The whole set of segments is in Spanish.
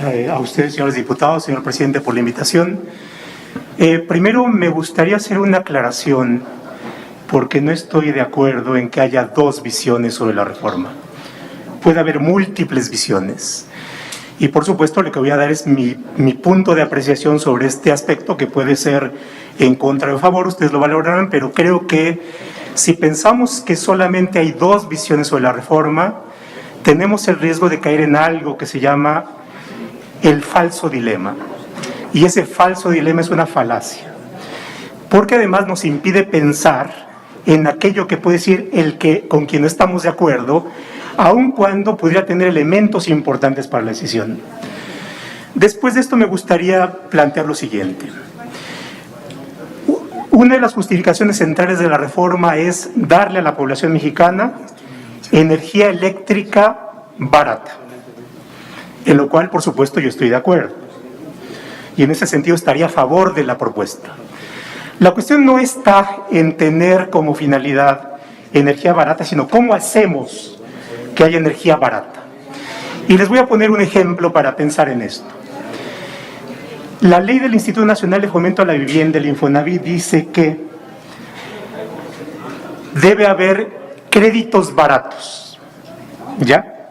a ustedes, señores diputados, señor presidente, por la invitación. Primero, me gustaría hacer una aclaración, porque no estoy de acuerdo en que haya dos visiones sobre la reforma. Puede haber múltiples visiones. Y, por supuesto, lo que voy a dar es mi punto de apreciación sobre este aspecto, que puede ser en contra o a favor, ustedes lo valorarán, pero creo que si pensamos que solamente hay dos visiones sobre la reforma, tenemos el riesgo de caer en algo que se llama el falso dilema. Y ese falso dilema es una falacia, porque además nos impide pensar en aquello que puede decir con quien no estamos de acuerdo, aun cuando pudiera tener elementos importantes para la decisión. Después de esto me gustaría plantear lo siguiente. Una de las justificaciones centrales de la reforma es darle a la población mexicana energía eléctrica barata, en lo cual, por supuesto, yo estoy de acuerdo. Y en ese sentido estaría a favor de la propuesta. La cuestión no está en tener como finalidad energía barata, sino cómo hacemos que haya energía barata. Y les voy a poner un ejemplo para pensar en esto. La ley del Instituto Nacional de Fomento a la Vivienda, el Infonavit, dice que debe haber créditos baratos, ¿ya?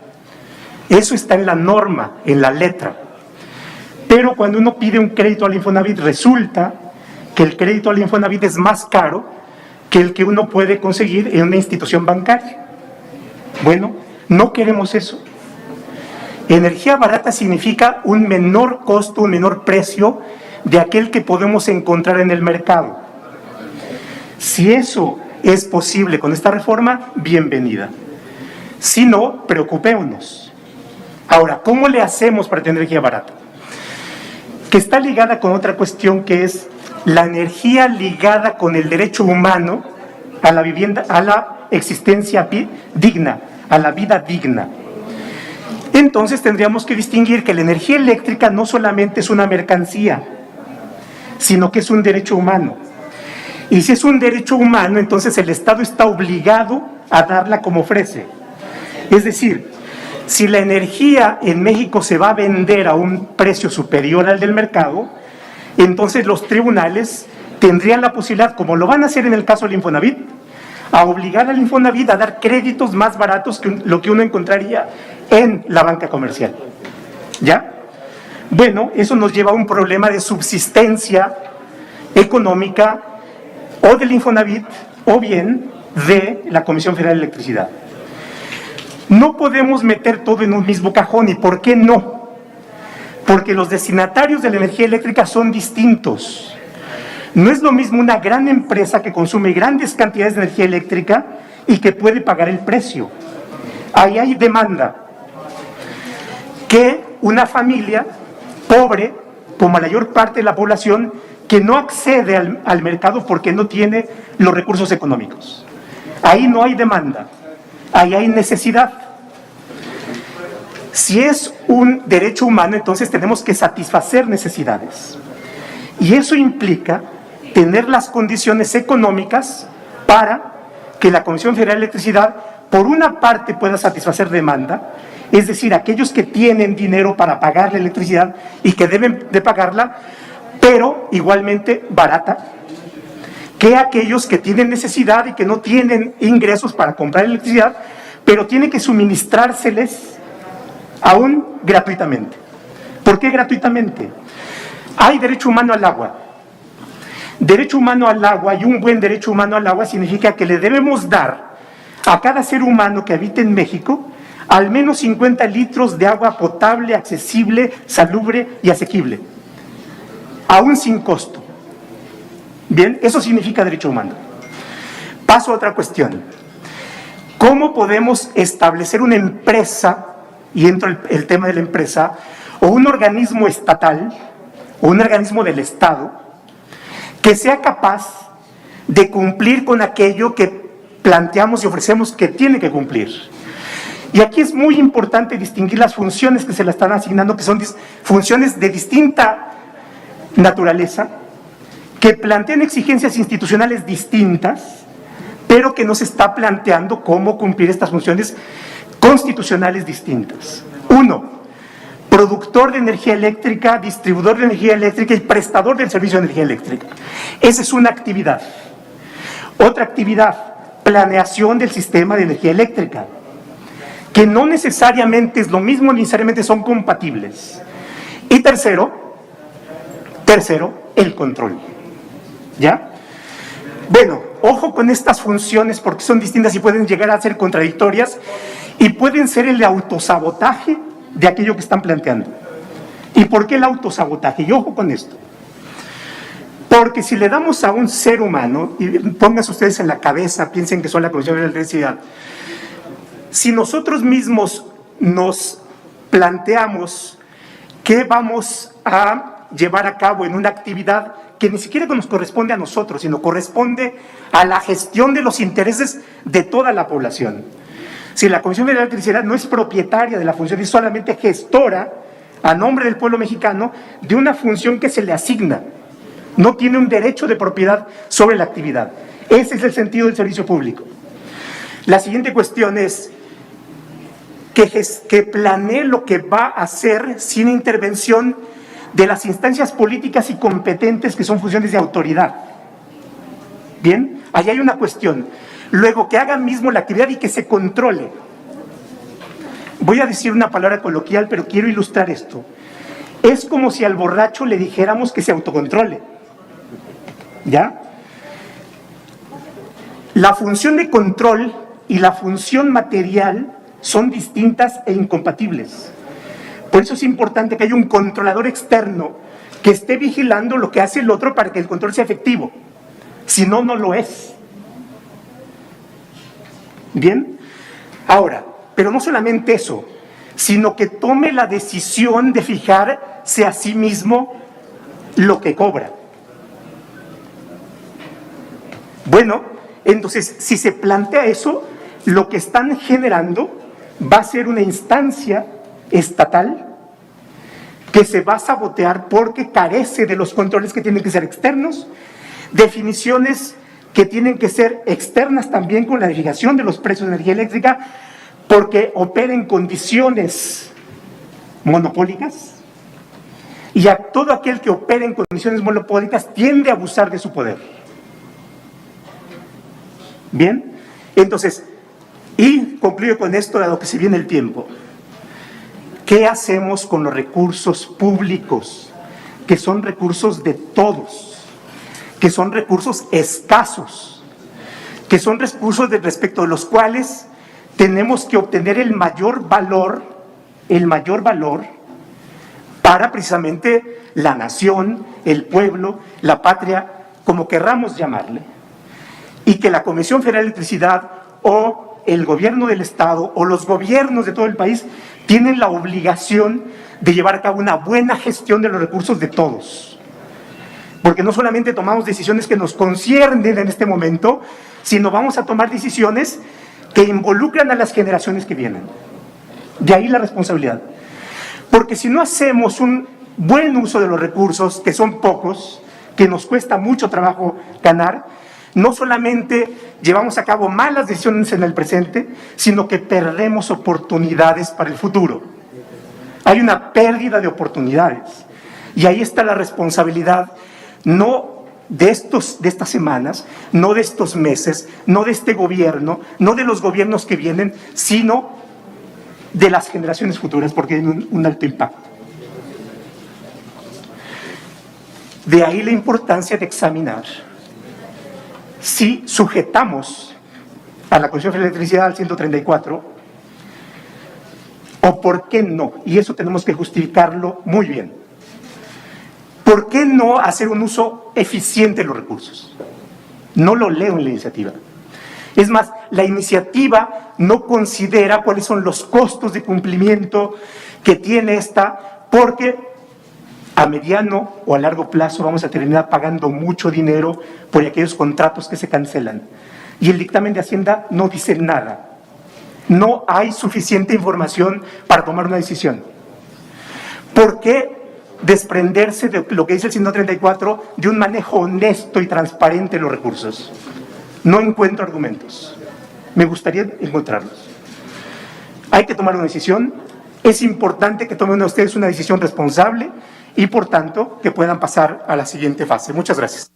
Eso está en la norma, en la letra. Pero cuando uno pide un crédito al Infonavit, resulta que el crédito al Infonavit es más caro que el que uno puede conseguir en una institución bancaria. Bueno, no queremos eso. Energía barata significa un menor costo, un menor precio de aquel que podemos encontrar en el mercado. Si eso es posible con esta reforma, bienvenida. Si no, preocupémonos. Ahora, ¿cómo le hacemos para tener energía barata? Que está ligada con otra cuestión, que es la energía ligada con el derecho humano a la vivienda, a la existencia digna, a la vida digna. Entonces tendríamos que distinguir que la energía eléctrica no solamente es una mercancía, sino que es un derecho humano. Y si es un derecho humano, entonces el Estado está obligado a darla como ofrece. Es decir, si la energía en México se va a vender a un precio superior al del mercado, entonces los tribunales tendrían la posibilidad, como lo van a hacer en el caso del Infonavit, a obligar al Infonavit a dar créditos más baratos que lo que uno encontraría en la banca comercial. ¿Ya? Bueno, eso nos lleva a un problema de subsistencia económica o del Infonavit o bien de la Comisión Federal de Electricidad. No podemos meter todo en un mismo cajón. ¿Y por qué no? Porque los destinatarios de la energía eléctrica son distintos. No es lo mismo una gran empresa que consume grandes cantidades de energía eléctrica y que puede pagar el precio. Ahí hay demanda. Que una familia pobre, como la mayor parte de la población, que no accede al mercado porque no tiene los recursos económicos. Ahí no hay demanda, ahí hay necesidad. Si es un derecho humano, entonces tenemos que satisfacer necesidades. Y eso implica tener las condiciones económicas para que la Comisión Federal de Electricidad, por una parte, pueda satisfacer demanda, es decir, aquellos que tienen dinero para pagar la electricidad y que deben de pagarla, pero igualmente barata, que aquellos que tienen necesidad y que no tienen ingresos para comprar electricidad, pero tienen que suministrárseles aún gratuitamente. ¿Por qué gratuitamente? Hay derecho humano al agua. Derecho humano al agua, y un buen derecho humano al agua significa que le debemos dar a cada ser humano que habite en México al menos 50 litros de agua potable, accesible, salubre y asequible, aún sin costo. Bien, eso significa derecho humano. Paso a otra cuestión. ¿Cómo podemos establecer una empresa, y entro el tema de la empresa, o un organismo estatal, o un organismo del Estado, que sea capaz de cumplir con aquello que planteamos y ofrecemos que tiene que cumplir? Y aquí es muy importante distinguir las funciones que se le están asignando, que son funciones de distinta naturaleza, que plantean exigencias institucionales distintas, pero que nos está planteando cómo cumplir estas funciones constitucionales distintas. Uno, productor de energía eléctrica, distribuidor de energía eléctrica y prestador del servicio de energía eléctrica. Esa es una actividad. Otra actividad, planeación del sistema de energía eléctrica, que no necesariamente es lo mismo, ni necesariamente son compatibles. Y tercero, el control. ¿Ya? Bueno, ojo con estas funciones porque son distintas y pueden llegar a ser contradictorias y pueden ser el autosabotaje de aquello que están planteando. ¿Y por qué el autosabotaje? Y ojo con esto. Porque si le damos a un ser humano, y pónganse ustedes en la cabeza, piensen que son la Comisión de Electricidad, si nosotros mismos nos planteamos qué vamos a llevar a cabo en una actividad que ni siquiera nos corresponde a nosotros, sino corresponde a la gestión de los intereses de toda la población. Si la Comisión Federal de Electricidad no es propietaria de la función, es solamente gestora a nombre del pueblo mexicano de una función que se le asigna. No tiene un derecho de propiedad sobre la actividad. Ese es el sentido del servicio público. La siguiente cuestión es que planee lo que va a hacer sin intervención de las instancias políticas y competentes que son funciones de autoridad. Bien, ahí hay una cuestión. Luego, que haga mismo la actividad y que se controle. Voy a decir una palabra coloquial, pero quiero ilustrar esto. Es como si al borracho le dijéramos que se autocontrole. ¿Ya? La función de control y la función material son distintas e incompatibles. Por eso es importante que haya un controlador externo que esté vigilando lo que hace el otro para que el control sea efectivo. Si no, no lo es. ¿Bien? Ahora, pero no solamente eso, sino que tome la decisión de fijarse a sí mismo lo que cobra. Bueno, entonces, si se plantea eso, lo que están generando va a ser una instancia estatal que se va a sabotear porque carece de los controles que tienen que ser externos, definiciones que tienen que ser externas también con la fijación de los precios de energía eléctrica, porque opera en condiciones monopólicas, y a todo aquel que opera en condiciones monopólicas tiende a abusar de su poder. Bien, entonces, y concluyo con esto, dado que se viene el tiempo. ¿Qué hacemos con los recursos públicos, que son recursos de todos, que son recursos escasos, que son recursos respecto de los cuales tenemos que obtener el mayor valor para precisamente la nación, el pueblo, la patria, como querramos llamarle, y que la Comisión Federal de Electricidad o el gobierno del Estado o los gobiernos de todo el país tienen la obligación de llevar a cabo una buena gestión de los recursos de todos? Porque no solamente tomamos decisiones que nos conciernen en este momento, sino vamos a tomar decisiones que involucran a las generaciones que vienen. De ahí la responsabilidad. Porque si no hacemos un buen uso de los recursos, que son pocos, que nos cuesta mucho trabajo ganar, no solamente llevamos a cabo malas decisiones en el presente, sino que perdemos oportunidades para el futuro. Hay una pérdida de oportunidades. Y ahí está la responsabilidad, no de estas semanas, no de estos meses, no de este gobierno, no de los gobiernos que vienen, sino de las generaciones futuras, porque hay un alto impacto. De ahí la importancia de examinar si sujetamos a la Comisión Federal de Electricidad al 134 o por qué no, y eso tenemos que justificarlo muy bien. ¿Por qué no hacer un uso eficiente de los recursos? No lo leo en la iniciativa. Es más, la iniciativa no considera cuáles son los costos de cumplimiento que tiene esta, porque a mediano o a largo plazo vamos a terminar pagando mucho dinero por aquellos contratos que se cancelan. Y el dictamen de Hacienda no dice nada. No hay suficiente información para tomar una decisión. ¿Por qué desprenderse de lo que dice el 134 de un manejo honesto y transparente de los recursos? No encuentro argumentos. Me gustaría encontrarlos. Hay que tomar una decisión. Es importante que tomen ustedes una decisión responsable y, por tanto, que puedan pasar a la siguiente fase. Muchas gracias.